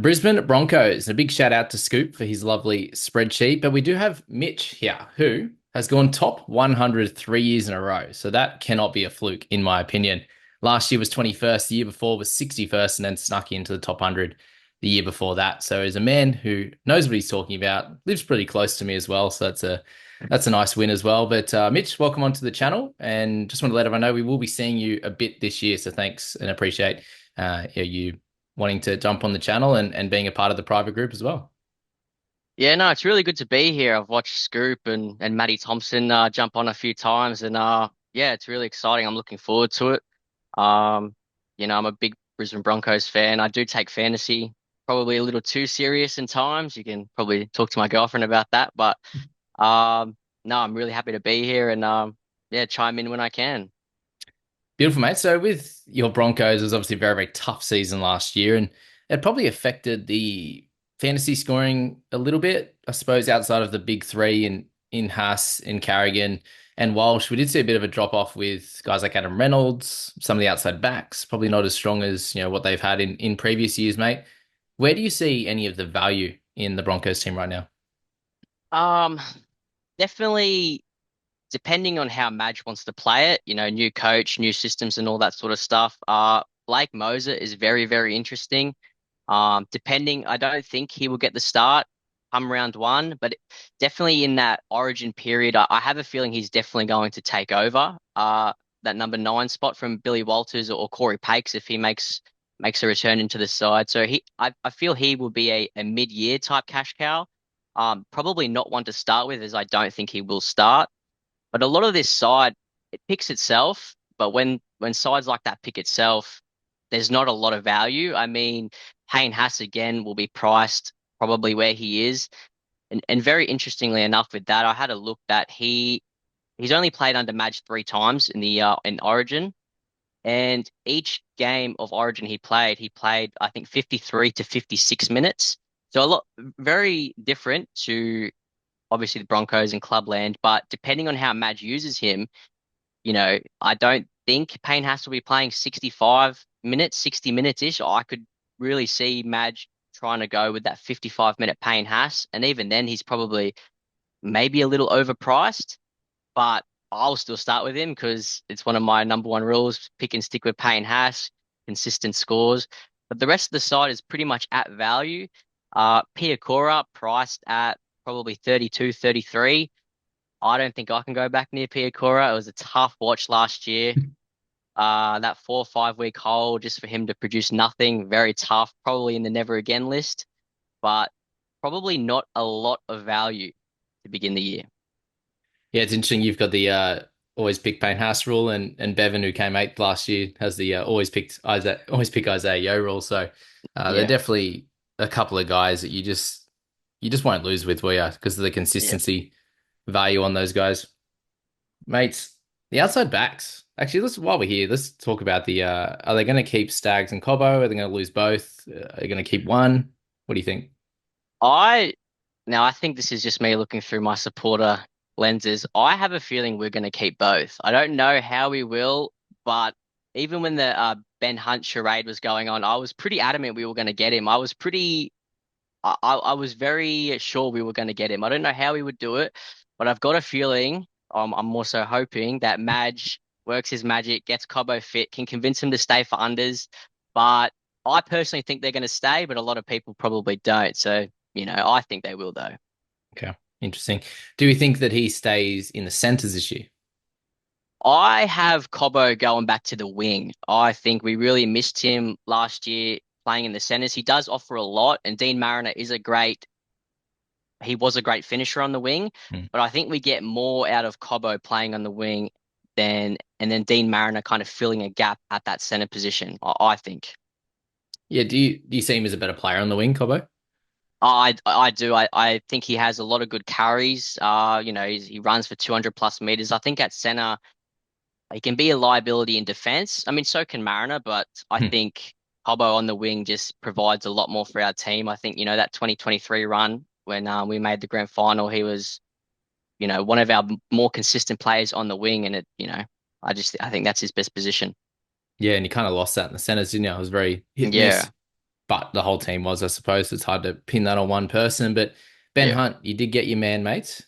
Brisbane Broncos. A big shout out to Scoop for his lovely spreadsheet. But we do have Mitch here, who has gone top 100 3 years in a row. So that cannot be a fluke, in my opinion. Last year was 21st, the year before was 61st, and then snuck into the top 100 the year before that. So as a man who knows what he's talking about, lives pretty close to me as well. So that's a nice win as well. But Mitch, welcome onto the channel, and just want to let everyone know we will be seeing you a bit this year. So thanks and appreciate you wanting to jump on the channel and being a part of the private group as well. Yeah, no, it's really good to be here. I've watched Scoop and Matty Thompson jump on a few times, and yeah, it's really exciting. I'm looking forward to it. Um, I'm a big Brisbane Broncos fan. I do take fantasy probably a little too serious in times. You can probably talk to my girlfriend about that, but no, I'm really happy to be here and yeah, chime in when I can. Beautiful, mate. So with your Broncos, it was obviously a very, very tough season last year, and it probably affected the fantasy scoring a little bit. I suppose outside of the big three in Haas, in Carrigan, and Walsh, we did see a bit of a drop off with guys like Adam Reynolds, some of the outside backs, probably not as strong as what they've had in previous years, mate. Where do you see any of the value in the Broncos team right now? Um, Definitely. Depending on how Madge wants to play it, new coach, new systems, and all that sort of stuff. Blake Mozer is very, very interesting. I don't think he will get the start come round one, but definitely in that Origin period, I have a feeling he's definitely going to take over that number nine spot from Billy Walters or Corey Pakes if he makes a return into the side. So I feel he will be a mid-year type cash cow. Probably not one to start with, as I don't think he will start. But a lot of this side, it picks itself. But when sides like that pick itself, there's not a lot of value. I mean, Hayden Haas again will be priced probably where he is. And very interestingly enough, with that, I had a look that he's only played under Madge three times in Origin, and each game of Origin he played I think 53 to 56 minutes. So a lot very different to obviously the Broncos and Clubland, but depending on how Madge uses him, I don't think Payne has to be playing 65 minutes, 60 minutes ish. I could really see Madge trying to go with that 55-minute Payne Haas. And even then, he's probably maybe a little overpriced, but I'll still start with him because it's one of my number one rules pick and stick with Payne Haas, consistent scores. But the rest of the side is pretty much at value. Piakura priced at probably 32, 33. I don't think I can go back near Piakura. It was a tough watch last year. That 4 or 5 week hold just for him to produce nothing, very tough, probably in the never again list, but probably not a lot of value to begin the year. Yeah, it's interesting. You've got the always pick Payne Haas rule, and Bevan, who came eighth last year, has the always pick Isaiah Yo rule. So they're Yeah. definitely a couple of guys that you just won't lose with, will you? Because of the Yeah. consistency value on those guys, mates. The outside backs. Actually, let's while we're here, let's talk about the. Are they going to keep Stags and Cobbo? Are they going to lose both? Are they going to keep one? What do you think? I Now I think this is just me looking through my supporter lenses. I have a feeling we're going to keep both. I don't know how we will, but even when the Ben Hunt charade was going on, I was pretty adamant we were going to get him. I was very sure we were going to get him. I don't know how we would do it, but I've got a feeling. I'm also hoping that Madge works his magic, gets Cobbo fit, can convince him to stay for unders. But I personally think they're going to stay, but a lot of people probably don't. So, I think they will though. Okay, interesting. Do you think that he stays in the centers this year? I have Cobbo going back to the wing. I think we really missed him last year playing in the centers. He does offer a lot, and Dean Mariner he was a great finisher on the wing, Hmm. but I think we get more out of Cobbo playing on the wing and then Dean Mariner kind of filling a gap at that center position, I think. Yeah, do you see him as a better player on the wing, Cobbo? I do. I think he has a lot of good carries. He runs for 200 plus meters. I think at center, he can be a liability in defense. I mean, so can Mariner, but I Hmm. think Cobbo on the wing just provides a lot more for our team. I think, that 2023 run when we made the grand final, he was one of our more consistent players on the wing. And I think that's his best position. Yeah, and he kind of lost that in the centers, didn't he? It was very hit and Yeah. miss. but the whole team was, I suppose. It's hard to pin that on one person. But Ben Yeah. Hunt, you did get your man, mate.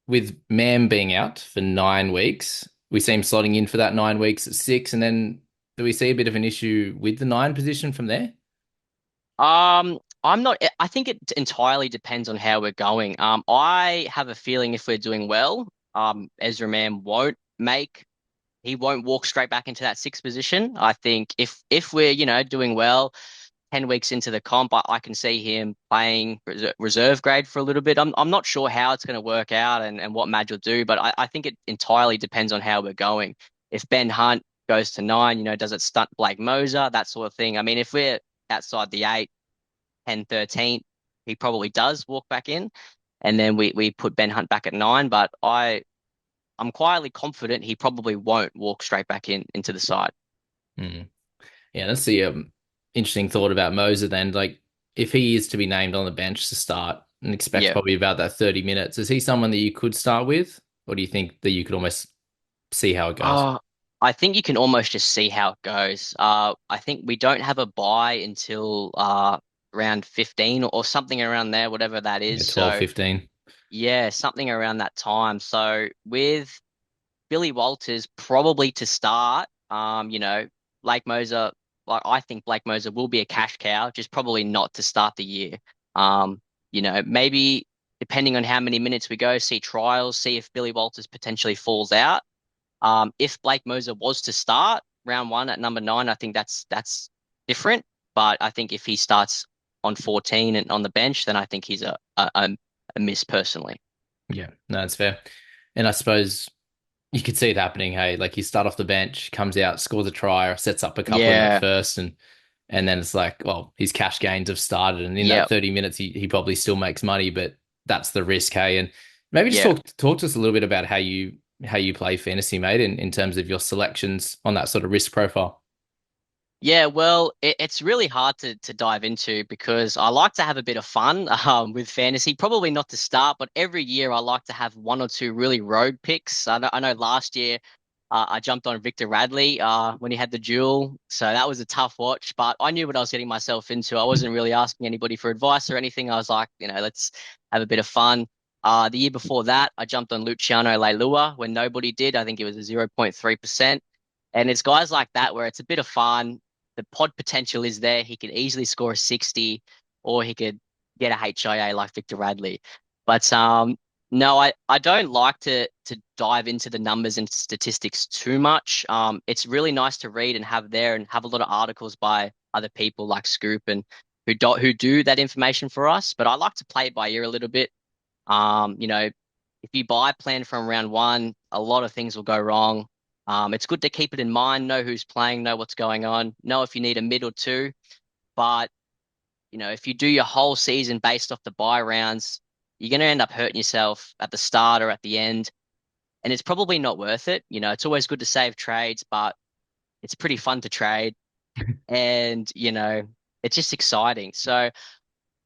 With Mam being out for 9 weeks, we see him slotting in for that 9 weeks at six, and then do we see a bit of an issue with the nine position from there? I'm not, I think it entirely depends on how we're going. I have a feeling if we're doing well, Ezra Mam he won't walk straight back into that sixth position. I think if we're, doing well, 10 weeks into the comp, I can see him playing reserve grade for a little bit. I'm not sure how it's going to work out and what Madge will do, but I think it entirely depends on how we're going. If Ben Hunt goes to nine, does it stunt Blake Mozer, that sort of thing? I mean, if we're outside the 8, 10, 13, he probably does walk back in. And then we put Ben Hunt back at nine, but I'm quietly confident he probably won't walk straight back into the side. Hmm. Yeah, that's the interesting thought about Moser then. Like, if he is to be named on the bench to start and expect Yeah. probably about that 30 minutes, is he someone that you could start with? Or do you think that you could almost see how it goes? Uh, I think you can almost just see how it goes. I think we don't have a buy until around 15 or something around there, whatever that Yeah, is. 12, So 15. yeah, something around that time. So with Billy Walters probably to start, Blake Mozer, like I think Blake Mozer will be a cash cow, just probably not to start the year. Maybe depending on how many minutes we go, see trials, see if Billy Walters potentially falls out. If Blake Mozer was to start round one at number nine, I think that's different. But I think if he starts on 14 and on the bench, then I think he's a miss personally. Yeah, no, that's fair. And I suppose you could see it happening. Hey, like you start off the bench, comes out, scores a try, or sets up a couple in that Yeah, first, and then it's like, well, his cash gains have started, and in that yeah, 30 minutes, he probably still makes money, but that's the risk. Hey, and maybe just yeah. talk to us a little bit about how you play fantasy, mate, in terms of your selections on that sort of risk profile. Yeah, well, it's really hard to dive into because I like to have a bit of fun with fantasy. Probably not to start, but every year I like to have one or two really rogue picks. I know last year I jumped on Victor Radley when he had the duel, so that was a tough watch. But I knew what I was getting myself into. I wasn't really asking anybody for advice or anything. I was like, let's have a bit of fun. The year before that, I jumped on Luciano Leilua when nobody did. I think it was a 0.3%. And it's guys like that where it's a bit of fun. The pod potential is there. He could easily score a 60 or he could get a HIA like Victor Radley. But no, I don't like to dive into the numbers and statistics too much. It's really nice to read and have a lot of articles by other people like Scoop and who do that information for us. But I like to play it by ear a little bit. If you buy plan from round one, a lot of things will go wrong. It's good to keep it in mind, know who's playing, know what's going on, know if you need a mid or two. But, if you do your whole season based off the buy rounds, you're going to end up hurting yourself at the start or at the end. And it's probably not worth it. It's always good to save trades, but it's pretty fun to trade. And, it's just exciting. So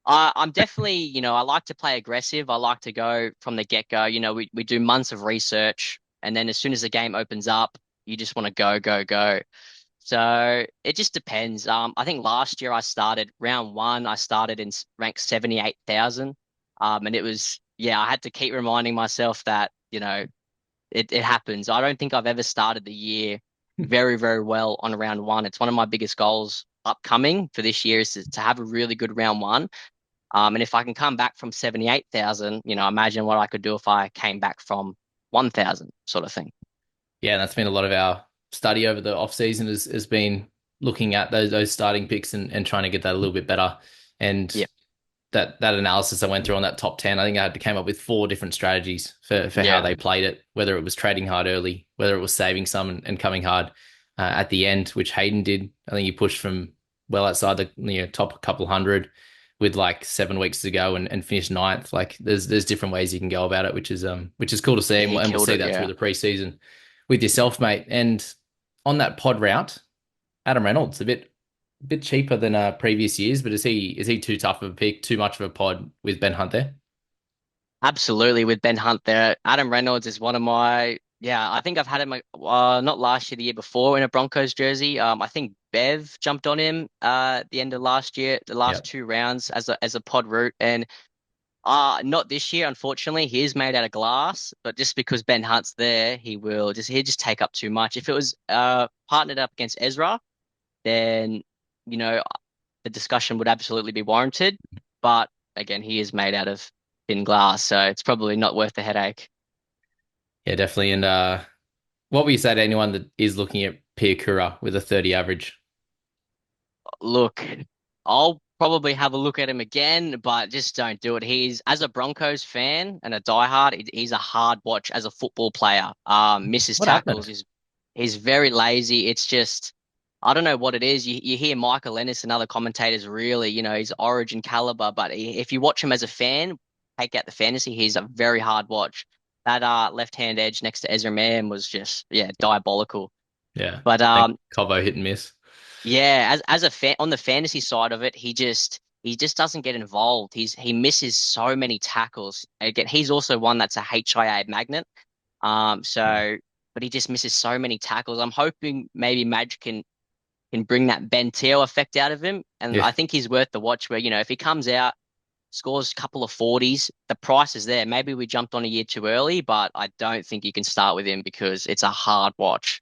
I'm definitely, I like to play aggressive. I like to go from the get-go. We do months of research, and then as soon as the game opens up, you just want to go, go, go. So it just depends. I think last year I started round one, I started in rank 78,000. And it was, yeah, I had to keep reminding myself that, it happens. I don't think I've ever started the year very, very well on round one. It's one of my biggest goals upcoming for this year is to have a really good round one. And if I can come back from 78,000, imagine what I could do if I came back from 1,000 sort of thing. Yeah, that's been a lot of our study over the off season has been looking at those starting picks and trying to get that a little bit better. And Yeah. that analysis I went through on that top 10, I think I had to came up with four different strategies for how Yeah. they played it, whether it was trading hard early, whether it was saving some and coming hard at the end, which Hayden did. I think he pushed from well outside the top couple hundred with like 7 weeks to go and finished ninth. Like there's different ways you can go about it, which is cool to see, Yeah, and he we'll killed see it. that through Yeah. the preseason with yourself, mate. And on that pod route, Adam Reynolds, a bit cheaper than previous years, but is he too tough of a pick, too much of a pod with Ben Hunt there? Absolutely. With Ben Hunt there, Adam Reynolds is one of my Yeah, I think I've had him not last year, the year before in a Broncos jersey. I think Bev jumped on him at the end of last year, the last Yep. two rounds as a pod route, and not this year, unfortunately. He is made out of glass, but just because Ben Hunt's there, he'll just take up too much. If it was partnered up against Ezra, then you know the discussion would absolutely be warranted. But again, he is made out of thin glass, so it's probably not worth the headache. Yeah, definitely. And what would you say to anyone that is looking at Piakura with a 30 average? Look, I'll probably have a look at him again, but just don't do it. He's, as a Broncos fan and a diehard, he's a hard watch as a football player. Misses What tackles. happened? He's very lazy. It's just, I don't know what it is. You hear Michael Ennis and other commentators really, he's Origin caliber, but if you watch him as a fan, take out the fantasy, he's a very hard watch. That left hand edge next to Ezra Mam was just, yeah, diabolical. Yeah. But I think Cobo hit and miss. yeah, as a fan on the fantasy side of it, he just doesn't get involved. He misses so many tackles. Again, he's also one that's a HIA magnet. Mm. But he just misses so many tackles. I'm hoping maybe Madge can bring that Ben Teo effect out of him, and Yeah. I think he's worth the watch. Where if he comes out, scores a couple of 40s, the price is there. Maybe we jumped on a year too early, but I don't think you can start with him because it's a hard watch.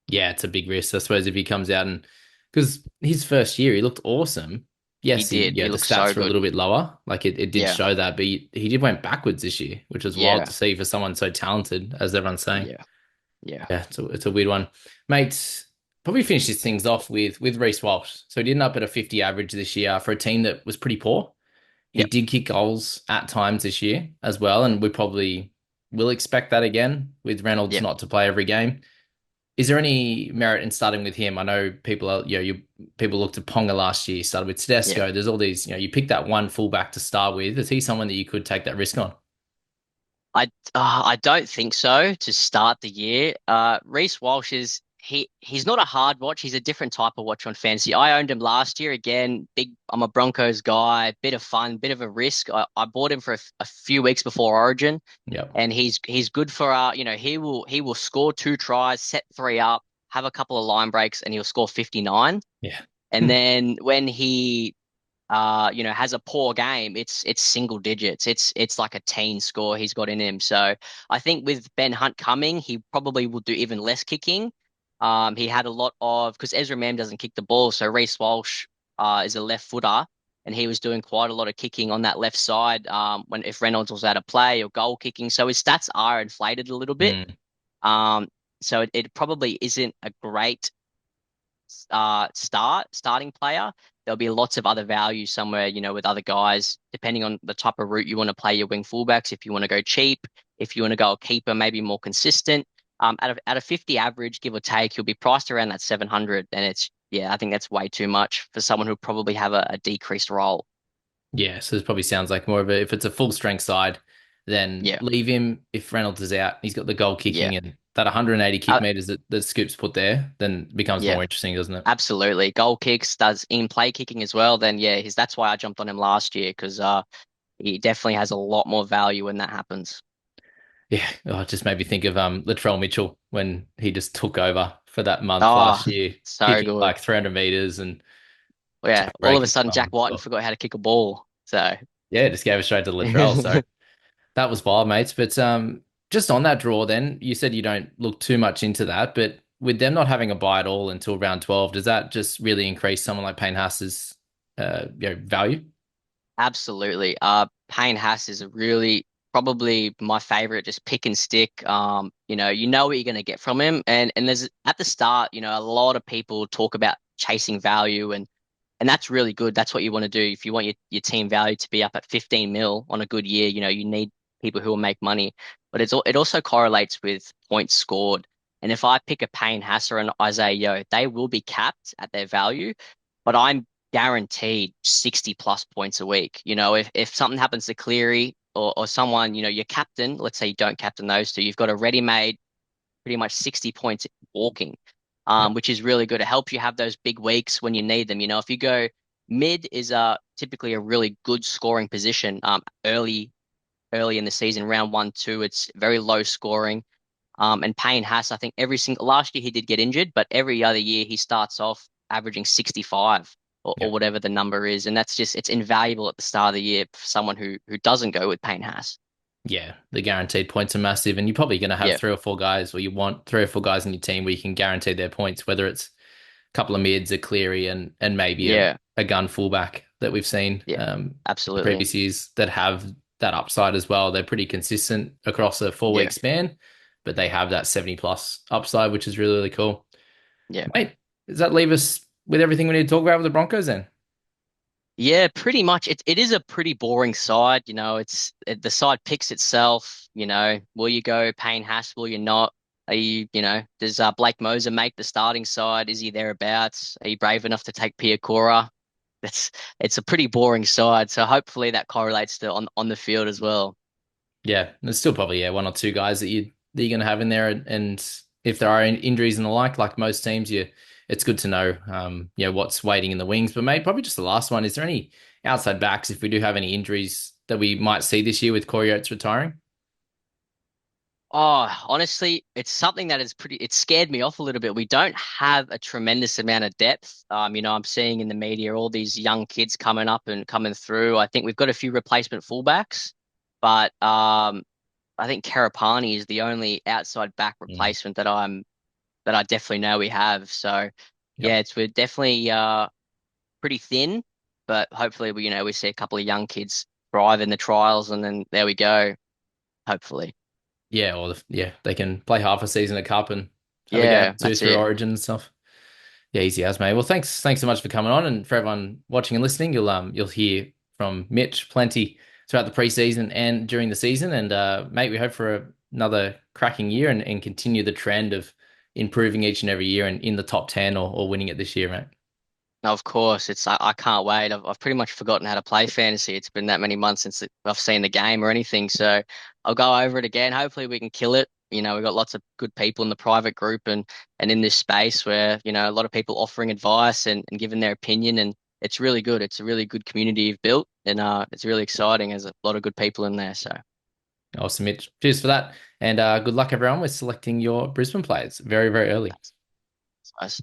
Yeah, it's a big risk. I suppose if he comes out and because his first year he looked awesome. He Yes, did. He the looks so stats were a good. little bit lower. Like it did Yeah, show that, but he did went backwards this year, which was wild to yeah, see for someone so talented, as everyone's saying. yeah. Yeah. Yeah, it's a weird one. Mate, probably finish these things off with Reece Walsh. So he did end up at a 50 average this year for a team that was pretty poor. He Yep. did kick goals at times this year as well, and we probably will expect that again with Reynolds Yep. not to play every game. Is there any merit in starting with him? I know people are, people looked at Ponga last year, started with Yep. Tedesco. There's all these, you pick that one fullback to start with. Is he someone that you could take that risk on? I don't think so to start the year. Reece Walsh is he's not a hard watch. He's a different type of watch on fantasy. I owned him last year. Again, big. I'm a Broncos guy. Bit of fun, bit of a risk. I bought him for a few weeks before Origin, Yep. and he's good for he will score two tries, set three up, have a couple of line breaks, and he'll score 59. Yeah. And then when he has a poor game, it's single digits. It's like a teen score he's got in him. So I think with Ben Hunt coming, he probably will do even less kicking. He had a lot of because Ezra Mam doesn't kick the ball, so Reece Walsh is a left footer, and he was doing quite a lot of kicking on that left side. When if Reynolds was out of play or goal kicking, so his stats are inflated a little bit. Mm. Um, so it probably isn't a great starting player. There'll be lots of other value somewhere, with other guys, depending on the type of route you want to play your wing fullbacks. If you want to go cheap, if you want to go a keeper, maybe more consistent. At a 50 average, give or take, he'll be priced around that 700, and I think that's way too much for someone who probably have a decreased role. Yeah, so this probably sounds like more of a if it's a full strength side, then Yeah, leave him. If Reynolds is out, he's got the goal yeah, kicking and that 180 kick uh, meters that Scoop's put there, then it becomes yeah, more interesting, doesn't it? absolutely. Goal kicks does in play kicking as well. Then yeah, that's why I jumped on him last year because he definitely has a lot more value when that happens. Yeah, oh, it just made me think of Latrell Mitchell when he just took over for that month Oh, last year, so kicking good. like 300 meters and Yeah, tie all of a breaking sudden Jack goals. Whiten Oh, forgot how to kick a ball. So yeah, just gave it straight to Latrell. So that was wild, mates. But just on that draw, then you said you don't look too much into that, but with them not having a buy at all until round 12, does that just really increase someone like Payne Haas's value? absolutely. Payne Haas is a really probably my favorite, just pick and stick. You know what you're gonna get from him. And there's at the start, a lot of people talk about chasing value and that's really good. That's what you want to do. If you want your team value to be up at 15 mil on a good year, you need people who will make money. But it also correlates with points scored. And if I pick a Payne Haas or an Isaiah Yo, they will be capped at their value, but I'm guaranteed 60 plus points a week. If something happens to Cleary or someone, your captain, let's say you don't captain those two, you've got a ready-made pretty much 60 points walking, Yeah. which is really good to help you have those big weeks when you need them. If you go mid is typically a really good scoring position early in the season, round one, two, it's very low scoring. And Payne Haas, I think every single last year he did get injured, but every other year he starts off averaging 65 or Yeah. whatever the number is. And that's just it's invaluable at the start of the year for someone who doesn't go with Payne Haas. Yeah, the guaranteed points are massive, and you're probably going to have Yeah, three or four guys, or you want three or four guys in your team where you can guarantee their points, whether it's a couple of mids, a Cleary, and maybe yeah, a gun fullback that we've seen yeah, in absolutely. previous years that have that upside as well. They're pretty consistent across a 4 week Yeah, span, but they have that 70 plus upside, which is really, really cool. yeah. Mate, does that leave us with everything we need to talk about with the Broncos then? Yeah, pretty much. It is a pretty boring side. The side picks itself. Will you go Payne Haas? Will you not? Does Blake Mozer make the starting side? Is he thereabouts? Are you brave enough to take Piakura? That's it's a pretty boring side. So hopefully that correlates to on the field as well. Yeah, there's still probably one or two guys that you're going to have in there, and if there are injuries and the like most teams, it's good to know, what's waiting in the wings. But maybe probably just the last one. Is there any outside backs if we do have any injuries that we might see this year with Corey Oates retiring? Oh, honestly, it's something that it scared me off a little bit. We don't have a tremendous amount of depth. I'm seeing in the media all these young kids coming up and coming through. I think we've got a few replacement fullbacks, but I think Karapani is the only outside back Mm. replacement that I definitely know we have. So Yep. yeah, we're definitely pretty thin, but hopefully we see a couple of young kids thrive in the trials, and then there we go. Hopefully, Yeah, they can play half a season of cup and have a game or yeah, two that's through it. Origin and stuff. Yeah, easy as mate. Well, thanks so much for coming on, and for everyone watching and listening, you'll hear from Mitch plenty throughout the preseason and during the season. And mate, we hope for another cracking year and continue the trend of improving each and every year and in the top 10 or winning it this year, mate. No, of course, I can't wait. I've pretty much forgotten how to play fantasy. It's been that many months since I've seen the game or anything. So I'll go over it again. Hopefully we can kill it. We've got lots of good people in the private group and in this space where, a lot of people offering advice and giving their opinion, and it's really good. It's a really good community you've built, and it's really exciting. There's a lot of good people in there. So Awesome, Mitch. Cheers for that. And good luck, everyone, with selecting your Brisbane players very, very early. that's